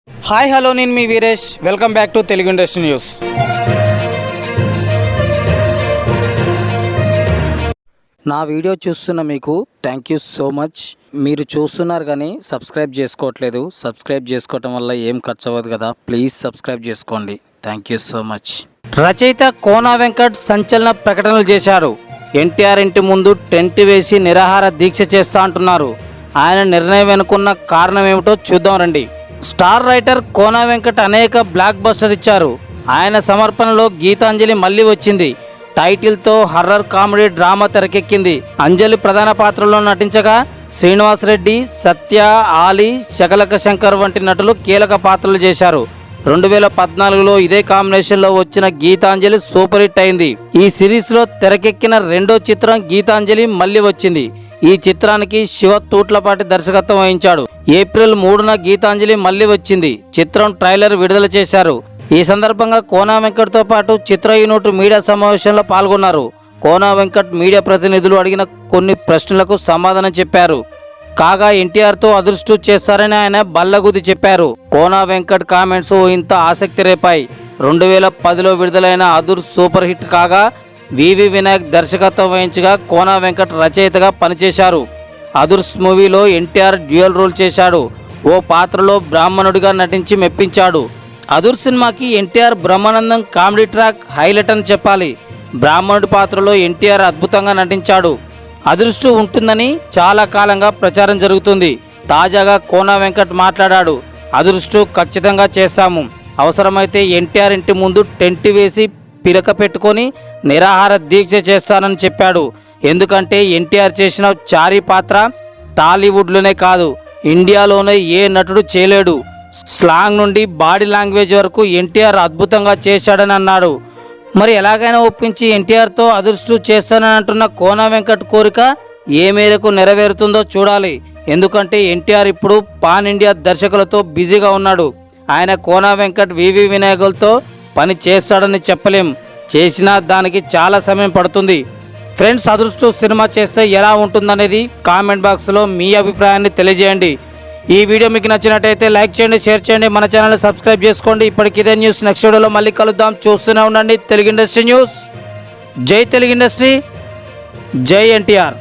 Hi hello నేను మీ Veeresh, welcome back to Telugu industry news. నా వీడియో చూస్తున్న మీకు థ్యాంక్ యూ సో మచ్. మీరు చూస్తున్నారు కానీ సబ్స్క్రైబ్ చేసుకోవట్లేదు. సబ్స్క్రైబ్ చేసుకోవటం వల్ల ఏం ఖర్చు అవ్వదు కదా, ప్లీజ్ సబ్స్క్రైబ్ చేసుకోండి. Thank you so much. రచయిత కోన వెంకట్ సంచలన ప్రకటనలు చేశారు. ఎన్టీఆర్ ఇంటి ముందు టెంట్ వేసి నిరాహార దీక్ష చేస్తా అంటున్నారు. ఆయన నిర్ణయం వెనుకున్న కారణం ఏమిటో చూద్దాం రండి. స్టార్ రైటర్ కోన వెంకట్ అనేక బ్లాక్ బస్టర్ ఇచ్చారు. ఆయన సమర్పణలో గీతాంజలి మళ్ళీ వచ్చింది. టైటిల్తో హర్రర్ కామెడీ డ్రామా తెరకెక్కింది. అంజలి ప్రధాన పాత్రలో నటించగా శ్రీనివాస్ రెడ్డి, సత్య, ఆలీ, శకలక శంకర్ వంటి నటులు కీలక పాత్రలు చేశారు. 2014లో ఇదే కాంబినేషన్లో వచ్చిన గీతాంజలి సూపర్ హిట్ అయింది. ఈ సిరీస్లో తెరకెక్కిన రెండో చిత్రం గీతాంజలి మళ్ళీ వచ్చింది. ఈ చిత్రానికి శివ తూట్లపాటి దర్శకత్వం వహించాడు. ఏప్రిల్ 3న గీతాంజలి మళ్ళీ వచ్చింది. చిత్రం ట్రైలర్ విడుదల చేశారు. ఈ సందర్భంగా కోన వెంకట్తో పాటు చిత్ర యూనిట్ మీడియా సమావేశంలో పాల్గొన్నారు. కోన వెంకట్ మీడియా ప్రతినిధులు అడిగిన కొన్ని ప్రశ్నలకు సమాధానం చెప్పారు. కాగా ఎన్టీఆర్తో అదృష్టు చేస్తారని ఆయన బల్లగుద్ది చెప్పారు. కోన వెంకట్ కామెంట్స్ ఇంత ఆసక్తి రేపాయి. 2010లో విడుదలైన అదుర్ సూపర్ హిట్ కాగా వివి వినాయక్ దర్శకత్వం వహించగా కోన వెంకట్ రచయితగా పనిచేశారు. అదుర్స్ మూవీలో ఎన్టీఆర్ డ్యూయల్ రోల్ చేశాడు. ఓ పాత్రలో బ్రాహ్మణుడిగా నటించి మెప్పించాడు. అదుర్ సినిమాకి NTR Brahmanandam comedy track highlight అని చెప్పాలి. బ్రాహ్మణుడి పాత్రలో ఎన్టీఆర్ అద్భుతంగా నటించాడు. అదృష్టం ఉంటుందని చాలా కాలంగా ప్రచారం జరుగుతుంది. తాజాగా కోన వెంకట్ మాట్లాడాడు. అదృష్టం ఖచ్చితంగా చేశాము. అవసరమైతే ఎన్టీఆర్ ఇంటి ముందు టెంట్ వేసి పిలక పెట్టుకొని నిరాహార దీక్ష చేస్తానని చెప్పాడు. ఎందుకంటే ఎన్టీఆర్ చేసిన చారీ పాత్ర టాలీవుడ్లోనే కాదు, ఇండియాలోనే ఏ నటుడు చేయలేడు. స్లాంగ్ నుండి బాడీ లాంగ్వేజ్ వరకు ఎన్టీఆర్ అద్భుతంగా చేశాడని అన్నాడు. మరి ఎలాగైనా ఒప్పించి ఎన్టీఆర్తో అదృష్టం చేస్తానని అంటున్న కోన వెంకట్ కోరిక ఏ మేరకు నెరవేరుతుందో చూడాలి. ఎందుకంటే ఎన్టీఆర్ ఇప్పుడు పాన్ ఇండియా దర్శకులతో బిజీగా ఉన్నాడు. ఆయన కోన వెంకట్ వివి వినాయకులతో పని చేస్తాడని చెప్పలేం. చేసినా దానికి చాలా సమయం పడుతుంది. ఫ్రెండ్స్, అదృష్టం సినిమా చేస్తే ఎలా ఉంటుందనేది కామెంట్ బాక్స్లో మీ అభిప్రాయాన్ని తెలియజేయండి. ఈ వీడియో మీకు నచ్చినట్టయితే లైక్ చేయండి, షేర్ చేయండి, మన ఛానల్ని సబ్స్క్రైబ్ చేసుకోండి. ఇప్పటికి ఇదే న్యూస్. నెక్స్ట్ వీడియోలో మళ్ళీ కలుద్దాం. చూస్తూనే ఉండండి తెలుగు ఇండస్ట్రీ న్యూస్. జై తెలుగు ఇండస్ట్రీ, జై ఎన్టీఆర్.